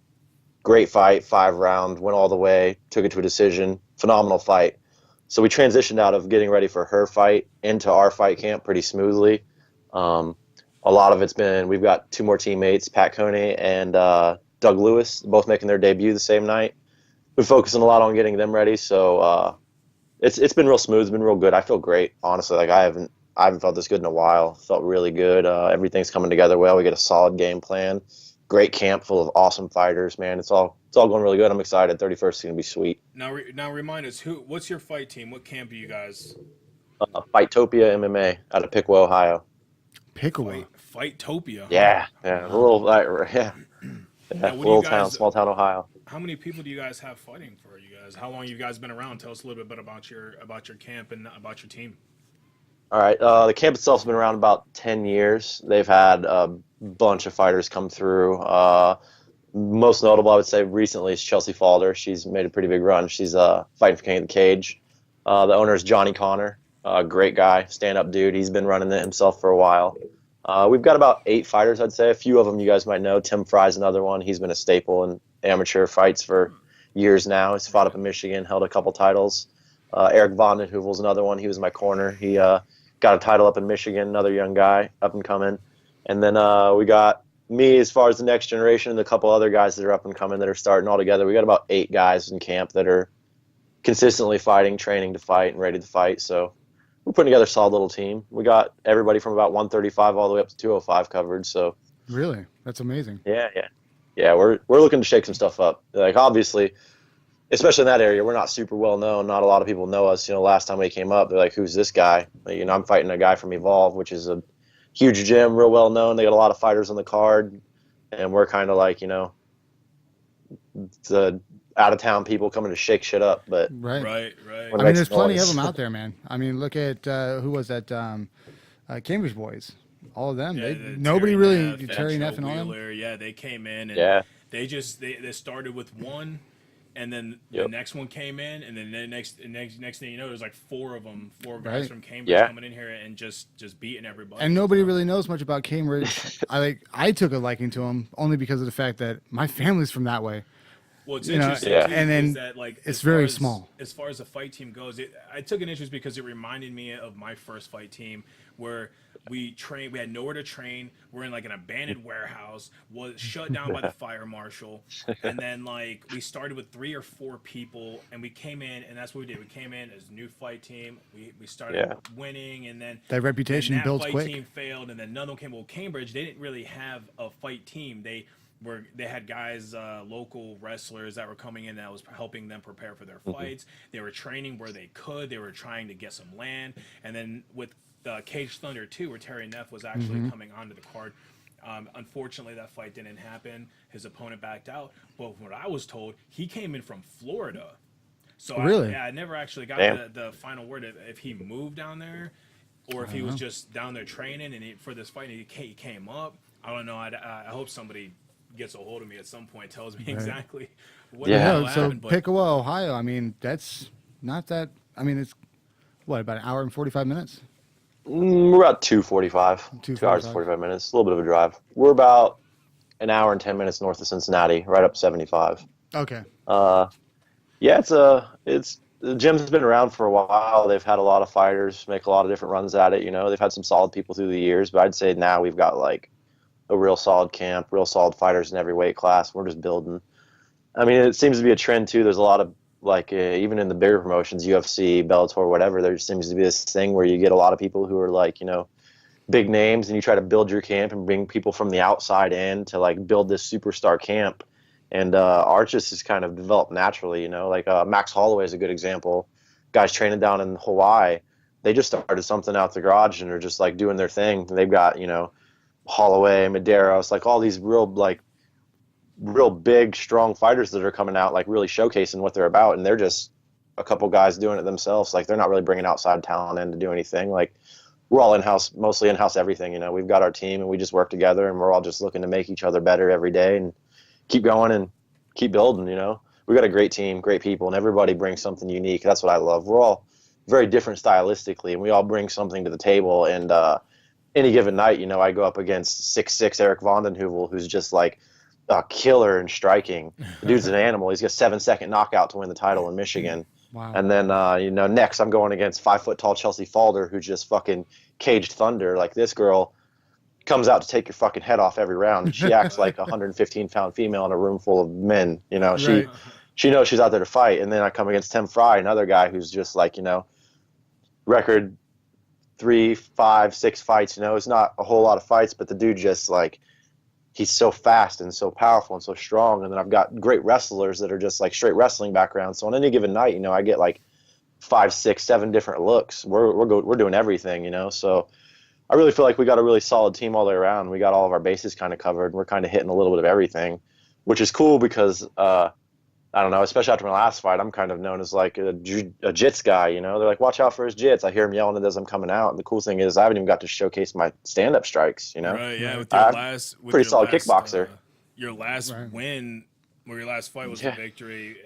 Great fight, 5-round, went all the way, took it to a decision. Phenomenal fight. So we transitioned out of getting ready for her fight into our fight camp pretty smoothly. A lot of it's been, we've got 2 more teammates, Pat Coney and Doug Lewis, both making their debut the same night. Been focusing a lot on getting them ready, so it's been real smooth. It's been real good. I feel great, honestly. Like I haven't felt this good in a while. Felt really good. Everything's coming together well. We get a solid game plan. Great camp full of awesome fighters, man. It's all going really good. I'm excited. 31st is gonna be sweet. Now remind us, what's your fight team? What camp are you guys? Fightopia MMA out of Piqua, Ohio. Pickle. Fighttopia. Yeah, a little yeah, Now, what do you little guys- town, small town, Ohio. How many people do you guys have fighting for you guys? How long you guys been around? Tell us a little bit about your camp and about your team. All right. The camp itself's been around about 10 years. They've had a bunch of fighters come through. Most notable, I would say, recently is Chelsea Falder. She's made a pretty big run. She's fighting for King of the Cage. The owner is Johnny Connor, great guy, stand-up dude. He's been running it himself for a while. We've got about 8 fighters, I'd say. A few of them you guys might know. Tim Fry's another one. He's been a staple in amateur fights for years now. He's fought up in Michigan, held a couple titles. Eric Vondenheuvel's another one. He was in my corner. He got a title up in Michigan, another young guy, up and coming. And then we got me as far as the next generation and a couple other guys that are up and coming that are starting all together. We got about 8 guys in camp that are consistently fighting, training to fight, and ready to fight. So we're putting together a solid little team. We got everybody from about 135 all the way up to 205 covered. So Really? That's amazing. yeah. We're looking to shake some stuff up. Like obviously, especially in that area, we're not super well known. Not a lot of people know us. Last time we came up, they're like, "Who's this guy?" Like, I'm fighting a guy from Evolve, which is a huge gym, real well known. They got a lot of fighters on the card, and we're kind of like, the out of town people coming to shake shit up. But Right. Right. When I mean, makes there's plenty of noise. them out there, man. I mean, look at who was that? Cambridge boys. All of them. Nobody really. Terry Neff and all them. Wheeler, yeah, they came in and Yeah. they started with one, and then Yep. the next one came in, and then the next thing you know, there's like 4 of them, 4 guys Right. from Cambridge Yeah. coming in here and just beating everybody. And nobody really knows much about Cambridge. I took a liking to them only because of the fact that my family's from that way. Well, it's You know, interesting, yeah. too, and then is that, like, it's as very far as- small. As far as the fight team goes, I took an interest because it reminded me of my first fight team where we had nowhere to train. We're in like an abandoned warehouse, was shut down by the fire marshal. And then like we started with 3 or 4 people and we came in and that's what we did. We came in as a new fight team. We started winning and then That reputation that builds fight quick. team failed and then none of them came. Well, Cambridge, they didn't really have a fight team. They had guys, local wrestlers that were coming in that was helping them prepare for their fights. They were training where they could. They were trying to get some land. And then with Cage Thunder 2, where Terry Neff was actually coming onto the card, unfortunately that fight didn't happen. His opponent backed out. But what I was told, he came in from Florida. So Really? I never actually got the final word if he moved down there or if he was just down there training and for this fight he came up. I don't know. I hope somebody gets a hold of me at some point, tells me exactly what the hell Yeah. So happened. But Piqua, Ohio. I mean, that's not that. I mean, it's what, about an hour and 45 minutes. We're about 2:45, 2 hours and 2:45. 45 minutes, a little bit of a drive. We're about an hour and 10 minutes north of Cincinnati, right up 75. Okay. Uh, yeah, it's the gym's been around for a while. They've had a lot of fighters make a lot of different runs at it. You know, they've had some solid people through the years, but I'd say now we've got like a real solid camp, real solid fighters in every weight class. We're just building. I mean, it seems to be a trend too. There's a lot of like even in the bigger promotions, UFC, Bellator, whatever. There seems to be this thing where you get a lot of people who are like, big names, and you try to build your camp and bring people from the outside in to like build this superstar camp. And ours just has kind of developed naturally. Like Max Holloway is a good example. Guys training down in Hawaii, they just started something out the garage and are just like doing their thing. They've got Holloway, Medeiros, like all these real big, strong fighters that are coming out, like really showcasing what they're about, and they're just a couple guys doing it themselves. Like they're not really bringing outside talent in to do anything. Like we're all in-house, mostly in-house everything. We've got our team and we just work together, and we're all just looking to make each other better every day and keep going and keep building. We got a great team, great people, and everybody brings something unique. That's what I love. We're all very different stylistically, and we all bring something to the table. And any given night, I go up against 6'6" Eric Vondenheuvel, who's just like a killer in striking. The dude's an animal. He's got a 7-second knockout to win the title in Michigan. Wow. And then, next I'm going against 5-foot tall Chelsea Falder, who's just fucking caged thunder. Like this girl comes out to take your fucking head off every round. She acts like a 115-pound female in a room full of men. Right. She knows she's out there to fight. And then I come against Tim Fry, another guy who's just like, record 3, 5, 6 fights. It's not a whole lot of fights, but the dude just like, he's so fast and so powerful and so strong. And then I've got great wrestlers that are just like straight wrestling backgrounds. So on any given night, I get like 5, 6, 7 different looks. We're doing everything. So I really feel like we got a really solid team all the way around. We got all of our bases kind of covered. We're kind of hitting a little bit of everything, which is cool because I don't know, especially after my last fight, I'm kind of known as like a jits guy. They're like, watch out for his jits. I hear him yelling it as I'm coming out. And the cool thing is I haven't even got to showcase my stand-up strikes. Right, yeah. With pretty solid kickboxer. Your last Right. win, or your last fight was the victory.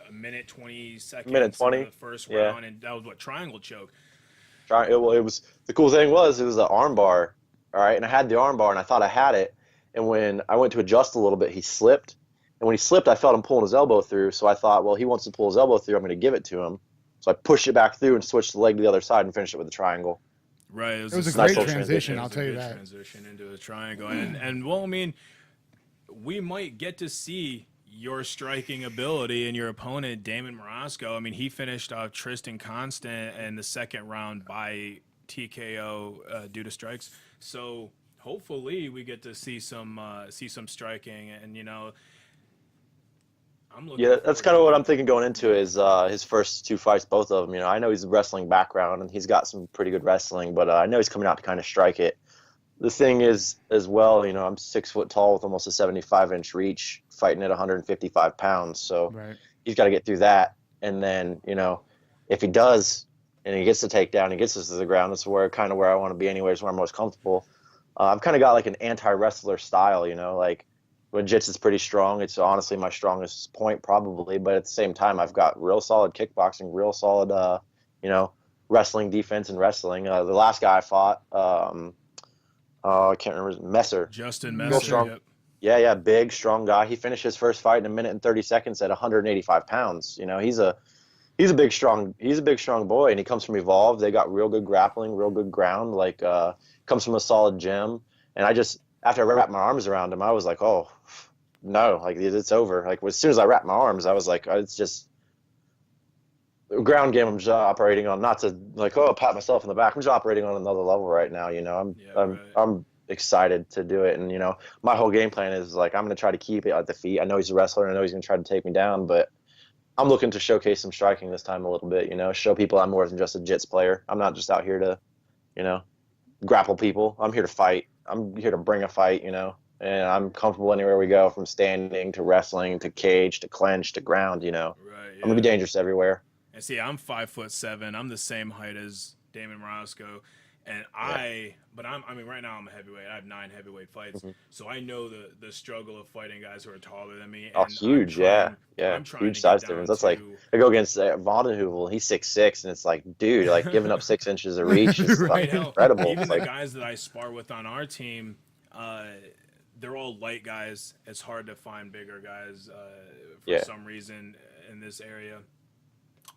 A minute 20 seconds. Minute 20, The first yeah. round, and that was triangle choke. It was the cool thing was it was an arm bar, all right, and I had the arm bar and I thought I had it, and when I went to adjust a little bit, he slipped, and when he slipped, I felt him pulling his elbow through. So I thought, well, he wants to pull his elbow through. I'm going to give it to him. So I pushed it back through and switched the leg to the other side and finished it with a triangle. Right, It was a nice great little transition. transition. I'll tell you that. Transition into a triangle, and well, I mean, we might get to see your striking ability and your opponent, Damon Morosko. I mean, he finished off Tristan Constant in the second round by TKO due to strikes. So hopefully we get to see some striking, and I'm looking. Yeah, that's kind of what I'm thinking going into his first 2 fights, both of them. I know he's a wrestling background and he's got some pretty good wrestling, but I know he's coming out to kind of strike it. The thing is, as well, I'm 6 foot tall with almost a 75-inch reach, fighting at 155 pounds. So Right. he's got to get through that. And then, if he does, and he gets the takedown, he gets us to the ground, that's where I want to be anyways, where I'm most comfortable. I've kind of got like an anti-wrestler style, like when jits is pretty strong. It's honestly my strongest point probably, but at the same time, I've got real solid kickboxing, real solid, wrestling defense and wrestling. The last guy I fought, I can't remember, Messer. Justin Real Messer. strong. Yep. Yeah, big, strong guy. He finished his first fight in 1 minute and 30 seconds at 185 pounds. He's a big, strong boy, and he comes from Evolve. They got real good grappling, real good ground. Like, comes from a solid gym. And after I wrapped my arms around him, I was like, oh no, like it's over. Like as soon as I wrapped my arms, I was like, it's just ground game. I'm just operating on, not to like, pat myself in the back. I'm just operating on another level right now. I'm excited to do it, and my whole game plan is like I'm going to try to keep it at the feet. I know he's a wrestler, and I know he's going to try to take me down, but I'm looking to showcase some striking this time a little bit. Show people I'm more than just a jits player. I'm not just out here to grapple people. I'm here to fight. I'm here to bring a fight. And I'm comfortable anywhere we go, from standing to wrestling to cage to clench to ground. Right. Yeah. I'm gonna be dangerous everywhere. And see, I'm 5'7". I'm the same height as Damon Morosko, And I mean, right now I'm a heavyweight. I have 9 heavyweight fights, Hmm. so I know the struggle of fighting guys who are taller than me. Oh, And huge, yeah, yeah, I'm trying huge to get size difference. down That's like to I go against Vondenheuvel. He's 6'6", and it's like, dude, like giving up 6 inches of reach is right, fucking hell, incredible. even It's the like, guys that I spar with on our team, uh, they're all light guys. It's hard to find bigger guys for yeah, some reason in this area.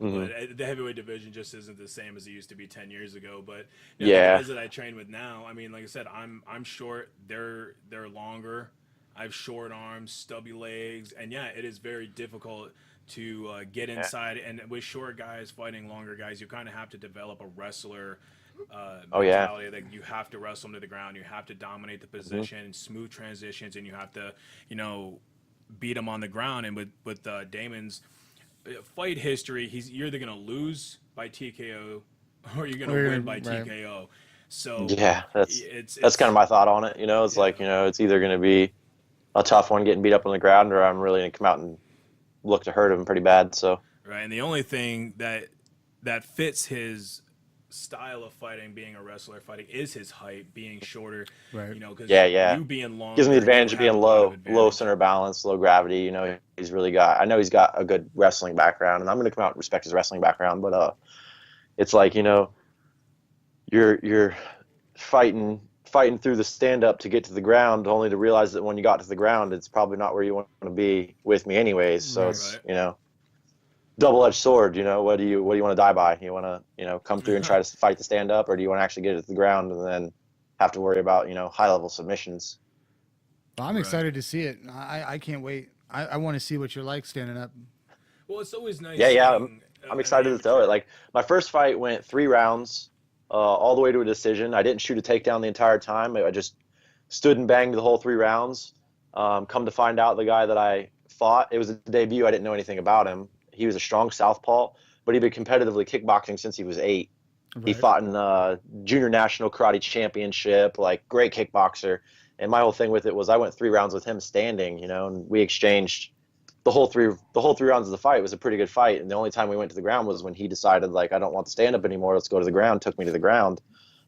hmm, But the heavyweight division just isn't the same as it used to be 10 years ago. But the yeah, guys that I train with now, I mean, like I said, I'm short. They're longer. I have short arms, stubby legs, and yeah, it is very difficult to get yeah. inside. And with short guys fighting longer guys, you kind of have to develop a wrestler Oh yeah, mentality that you have to wrestle them to the ground, you have to dominate the hmm, position, smooth transitions, and you have to, you know, beat them on the ground. And with Damon's fight history, you're either gonna lose by TKO or you're gonna win by Right. TKO. So yeah. That's kind of it's my thought on it. It's yeah, like it's either going to be a tough one getting beat up on the ground, or I'm really going to come out and look to hurt him pretty bad. So right. And the only thing that fits his style of fighting, being a wrestler fighting, is his height, being shorter. Right. You know, because yeah, yeah. you being Gives him the longer, you advantage of have being a lot of low advantage. center of balance, low gravity. He's really got. I know he's got a good wrestling background, and I'm going to come out and respect his wrestling background. But it's like you're fighting through the stand up to get to the ground, only to realize that when you got to the ground, it's probably not where you want to be with me, anyways. So Right. it's Right. double edged sword. What do you want to die by? You want to come through and try to fight the stand up, or do you want to actually get it to the ground and then have to worry about high level submissions? Well, I'm Right. excited to see it. I can't wait. I want to see what you're like standing up. Well, it's always nice Yeah, yeah. I'm, seeing I'm an excited to throw it. amateur. Like my first fight went 3 rounds, all the way to a decision. I didn't shoot a takedown the entire time. I just stood and banged the whole 3 rounds. Come to find out, the guy that I fought, it was a debut. I didn't know anything about him. He was a strong southpaw, but he'd been competitively kickboxing since he was 8. He Right. fought in junior national karate championship, like great kickboxer. And my whole thing with it was I went 3 rounds with him standing, and we exchanged the whole three rounds of the fight. Was a pretty good fight. And the only time we went to the ground was when he decided, like, I don't want the stand up anymore. Let's go to the ground. Took me to the ground.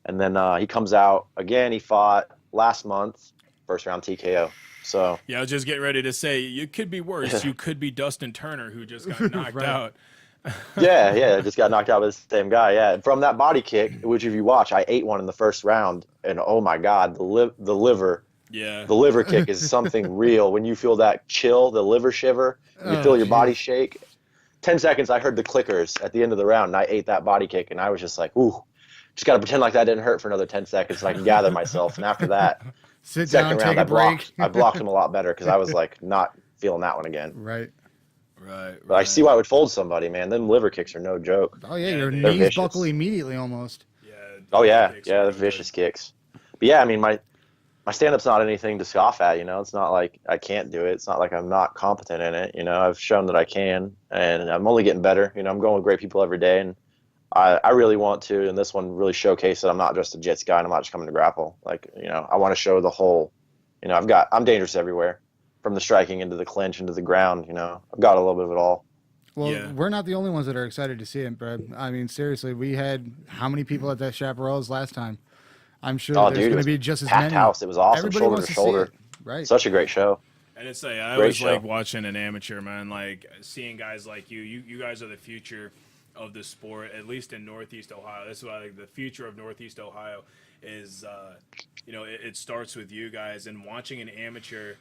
And then he comes out again. He fought last month, first round TKO. So Yeah, I was just getting ready to say you could be worse. You could be Dustin Turner, who just got knocked Right. out. yeah, yeah, I just got knocked out by the same guy. Yeah, from that body kick, which if you watch, I ate one in the first round, and oh my god, the liver. Yeah. The liver kick is something real. When you feel that chill, the liver shiver, and you Oh, feel your body jeez. shake. 10 seconds, I heard the clickers at the end of the round, and I ate that body kick, and I was just like, ooh, just got to pretend like that didn't hurt for another 10 seconds so I can gather myself. And after that, Sit down, second take round, a I break. blocked him a lot better because I was like not feeling that one again. Right. Right. But I see Right. why it would fold somebody, man. Them liver kicks are no joke. Oh yeah, Yeah. your They're knees buckle vicious. immediately almost. Yeah. The Oh liver yeah, kicks are yeah, they're real good. vicious kicks. But yeah, I mean, my stand-up's not anything to scoff at. It's not like I can't do it. It's not like I'm not competent in it. I've shown that I can, and I'm only getting better. I'm going with great people every day, and I really want to, and this one really showcase that I'm not just a jits guy and I'm not just coming to grapple. Like, I want to show the whole, I'm dangerous everywhere, from the striking into the clinch into the ground. I've got a little bit of it all. Well, Yeah. we're not the only ones that are excited to see it, Brad. I mean, seriously, we had how many people at that Chaparral's last time? I'm sure that Oh, there's dude, it going to was be just as packed many. house. It was awesome, Everybody shoulder wants to to see it, shoulder. right? Such a great show. And it's like I Great always like show. watching an amateur, man. Like seeing guys like you. You guys are the future of the sport, at least in Northeast Ohio. That's why like the future of Northeast Ohio is. It starts with you guys and watching an amateur.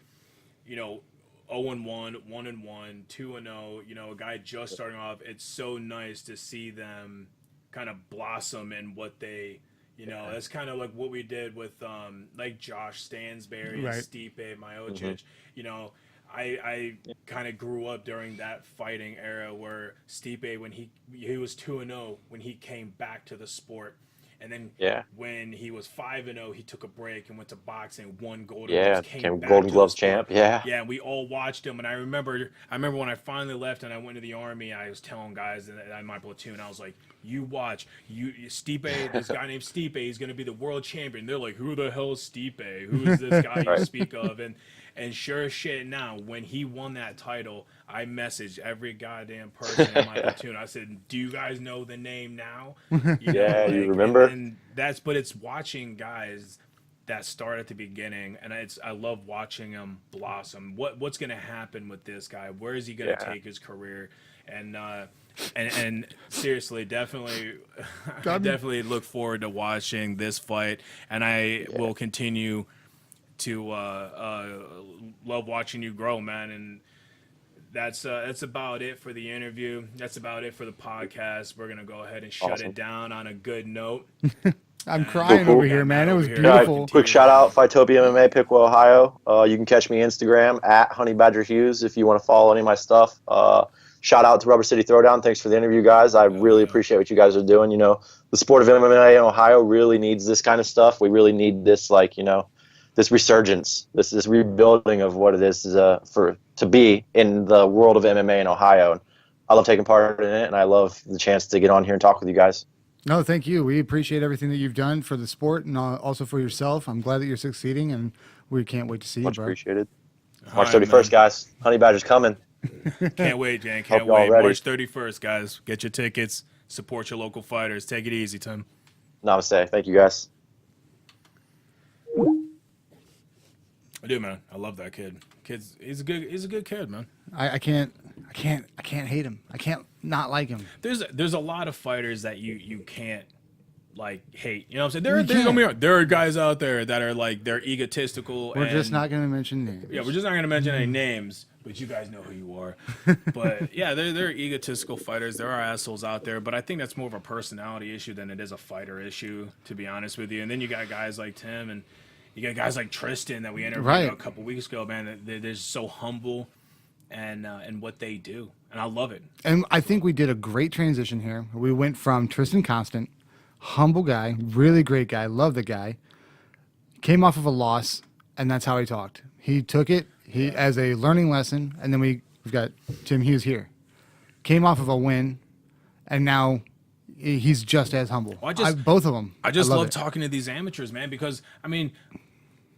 You know, 0-1, 1-1, 2-0. A guy just starting off. It's so nice to see them kind of blossom in what they. That's kind of like what we did with like Josh Stansberry and Right. Stipe Hmm. Miocic. You know, I kind of grew up during that fighting era where Stipe, when he was 2-0 when he came back to the sport, and then Yeah, when he was 5-0, he took a break and went to boxing, won Golden Gloves, yeah. came Became back Golden to the Gloves sport. champ. Yeah, Yeah, and we all watched him. And I remember when I finally left and I went to the army, I was telling guys in my platoon, I was like, "You watch, Stipe, this guy named Stipe, he's gonna be the world champion." They're like, "Who the hell is Stipe? Who is this guy you right. speak of?" And sure as shit now, when he won that title, I messaged every goddamn person in my platoon. I said, "Do you guys know the name now?" You know, Yeah, you like, remember? and that's, but it's watching guys that start at the beginning, and I love watching them blossom. What's gonna happen with this guy? Where is he gonna Yeah. take his career? And seriously, definitely, I God. definitely look forward to watching this fight, and I will continue to love watching you grow, man. And that's about it for the interview. That's about it for the podcast. We're gonna go ahead and shut Awesome. it down on a good note. I'm And crying Cool, over cool. here, got man. Matt It over was here. beautiful. Quick Tears, shout man. out, Phytopia MMA, Piqua, Ohio. You can catch me Instagram at Honey Badger Hughes if you want to follow any of my stuff. Shout out to Rubber City Throwdown. Thanks for the interview, guys. I really yeah. appreciate what you guys are doing. You know, the sport of MMA in Ohio really needs this kind of stuff. We really need this, like, you know, this resurgence, this rebuilding of what it is for to be in the world of MMA in Ohio. And I love taking part in it, and I love the chance to get on here and talk with you guys. No, thank you. We appreciate everything that you've done for the sport and also for yourself. I'm glad that you're succeeding, and we can't wait to see you, Much bro. appreciated. All March right, 31st, man. guys. Honey Badger's coming. Can't wait, man. Hope Can't you're all wait. ready. March 31st, guys. Get your tickets. Support your local fighters. Take it easy, Tim. Namaste. Thank you, guys. I do, man. I love that kid. He's a good kid, man. I can't hate him. I can't not like him. There's a lot of fighters that you can't like hate. You know what I'm saying? There are guys out there that are like, they're egotistical. We're and, just not going to mention names. Yeah, we're just not gonna mention any names, but you guys know who you are. But yeah, they're egotistical fighters. There are assholes out there, but I think that's more of a personality issue than it is a fighter issue, to be honest with you. And then you got guys like Tim, and you got guys like Tristan that we interviewed Right. a couple weeks ago. Man, they're just so humble and what they do, and I love it. And I think we did a great transition here. We went from Tristan Constant, humble guy, really great guy, love the guy, came off of a loss, and that's how he talked. He took it as a learning lesson, and then we've got Tim Hughes here. Came off of a win, and now he's just as humble. Both of them. I just love love it. talking to these amateurs, man, because I mean,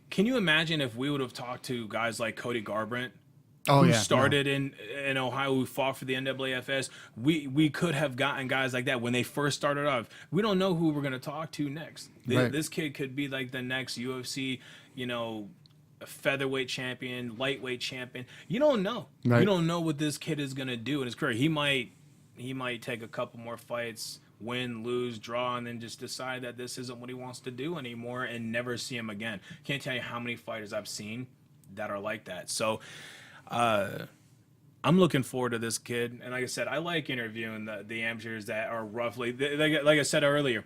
can you imagine if we would have talked to guys like Cody Garbrandt, Oh, who yeah, started in Ohio, who fought for the NAAFS? We could have gotten guys like that when they first started off. We don't know who we're going to talk to next. Right. This kid could be like the next UFC, you know, featherweight champion, lightweight champion. You don't know. Right. You don't know what this kid is going to do in his career. He might take a couple more fights, win, lose, draw, and then just decide that this isn't what he wants to do anymore and never see him again. Can't tell you how many fighters I've seen that are like that. So I'm looking forward to this kid. And like I said, I like interviewing the amateurs that are roughly, like I said earlier,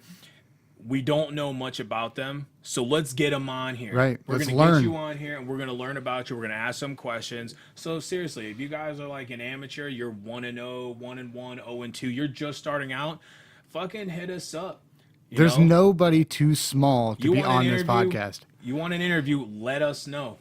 we don't know much about them, so let's get them on here. Right. We're Let's going to learn. get you on here, and we're going to learn about you. We're going to ask some questions. So seriously, if you guys are like an amateur, you're 1-0, 1-1, 0-2, you're just starting out, fucking hit us up. You There's know? nobody too small to You be want an on this interview? podcast. You want an interview, let us know.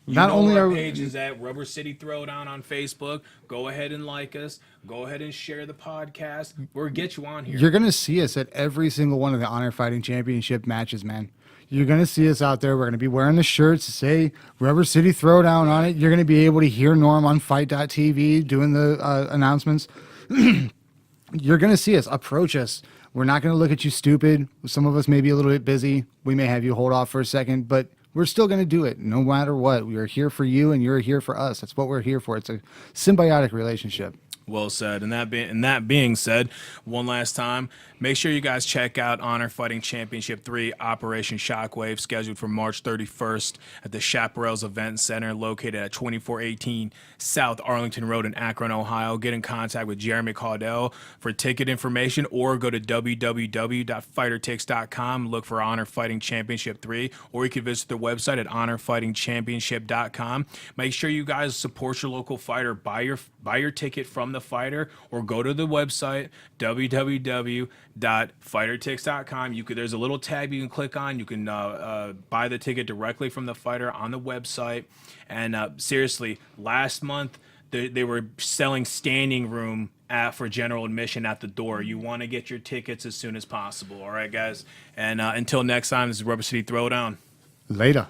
You Not know only our are- page is at Rubber City Throwdown on Facebook. Go ahead and like us. Go ahead and share the podcast. We'll get you on here. You're going to see us at every single one of the Honor Fighting Championship matches, man. You're going to see us out there. We're going to be wearing the shirts that say Rubber City Throwdown on it. You're going to be able to hear Norm on Fight.tv doing the announcements. You're going to see us. Approach us. We're not going to look at you stupid. Some of us may be a little bit busy. We may have you hold off for a second, but we're still going to do it no matter what. We are here for you, and you're here for us. That's what we're here for. It's a symbiotic relationship. Well said. And that being said, one last time, make sure you guys check out Honor Fighting Championship 3 Operation Shockwave, scheduled for March 31st at the Chaparrals Event Center, located at 2418 South Arlington Road in Akron, Ohio. Get in contact with Jeremy Caudell for ticket information, or go to www.fightertix.com, look for Honor Fighting Championship 3, or you can visit their website at honorfightingchampionship.com. Make sure you guys support your local fighter. Buy your ticket from the fighter, or go to the website www.fightertix.com. There's a little tab you can click on. You can buy the ticket directly from the fighter on the website. And seriously, last month they were selling standing room for general admission at the door. You want to get your tickets as soon as possible. All right, guys. And until next time, this is Rubber City Throwdown. Later.